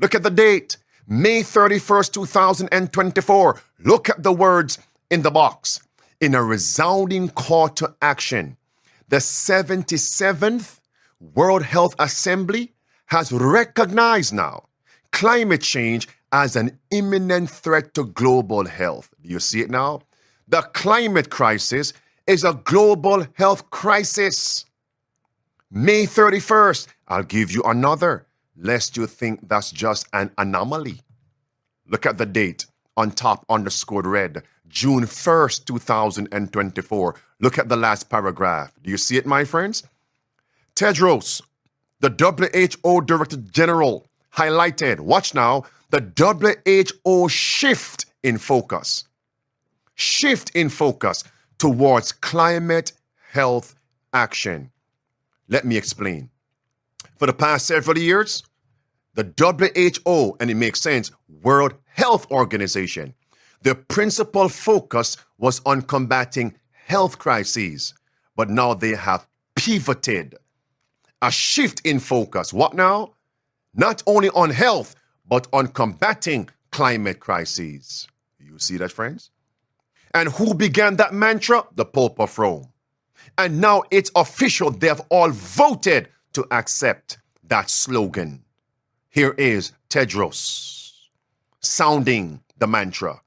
Look at the date, May 31st, 2024. Look at the words in the box. In a resounding call to action, the 77th World Health Assembly has recognized now climate change as an imminent threat to global health. Do you see it now? The climate crisis is a global health crisis. May 31st, I'll give you another, lest you think that's just an anomaly. Look at the date on top, underscored red, June 1st, 2024. Look at the last paragraph. Do you see it, my friends? Tedros, the WHO Director General, highlighted, watch now, the WHO shift in focus towards climate health action. Let me explain. For the past several years, the WHO, and it makes sense, World Health Organization, the principal focus was on combating health crises, but now they have pivoted. A shift in focus. What now? Not only on health, but on combating climate crises. You see that, friends? And who began that mantra? The Pope of Rome. And now it's official. They have all voted to accept that slogan. Here is Tedros sounding the mantra.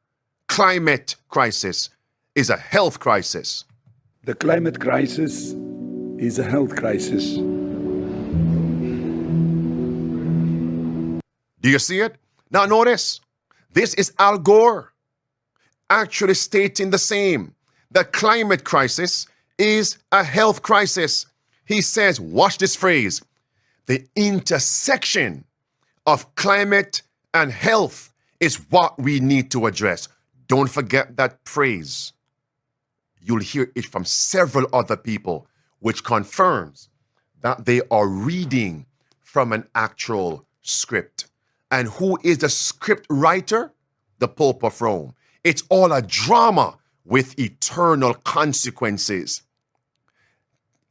Climate crisis is a health crisis. The climate crisis is a health crisis. Do you see it? Now notice, this is Al Gore actually stating the same. The climate crisis is a health crisis. He says, watch this phrase, the intersection of climate and health is what we need to address. Don't forget that phrase. You'll hear it from several other people, which confirms that they are reading from an actual script. And who is the script writer? The Pope of Rome. It's all a drama with eternal consequences.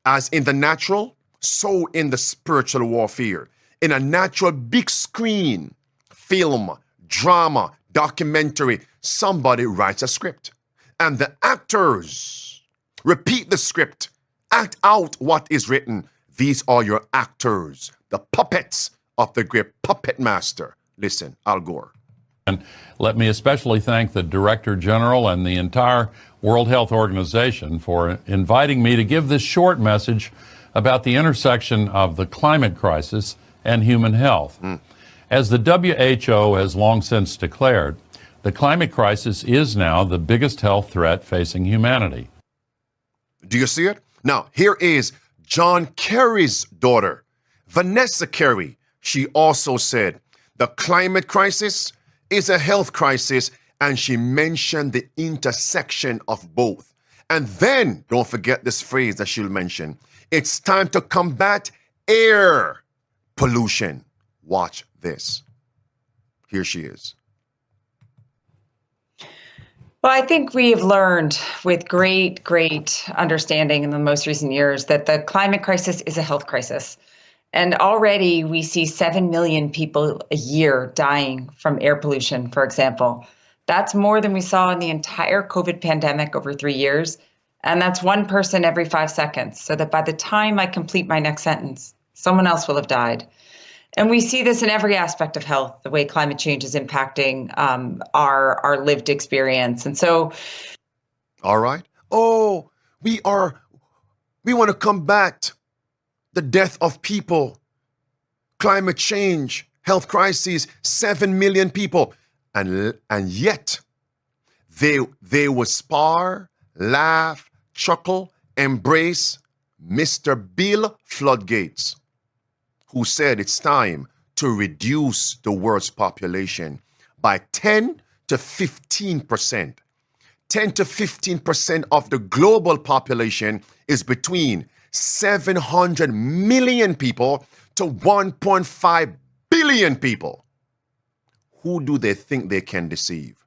As in the natural, so in the spiritual warfare. In a natural big screen, film, drama, documentary, somebody writes a script. And the actors repeat the script, act out what is written. These are your actors, the puppets of the great puppet master. Listen, Al Gore. And let me especially thank the Director General and the entire World Health Organization for inviting me to give this short message about the intersection of the climate crisis and human health. As the WHO has long since declared, the climate crisis is now the biggest health threat facing humanity. Do you see it? Now, here is John Kerry's daughter, Vanessa Kerry. She also said, the climate crisis is a health crisis, and she mentioned the intersection of both. And then, don't forget this phrase that she'll mention, it's time to combat air pollution. Watch this. Here she is. Well, I think we have learned with great understanding in the most recent years that the climate crisis is a health crisis. And already we see 7 million people a year dying from air pollution, for example. That's more than we saw in the entire COVID pandemic over 3 years. And that's one person every 5 seconds. So that by the time I complete my next sentence, someone else will have died. And we see this in every aspect of health, the way climate change is impacting our lived experience. And so. All right. Oh, we want to combat the death of people, climate change, health crises, 7 million people. And yet they will spar, laugh, chuckle, embrace Mr. Bill Floodgates, who said it's time to reduce the world's population by 10 to 15%. 10 to 15% of the global population is between 700 million people to 1.5 billion people. Who do they think they can deceive?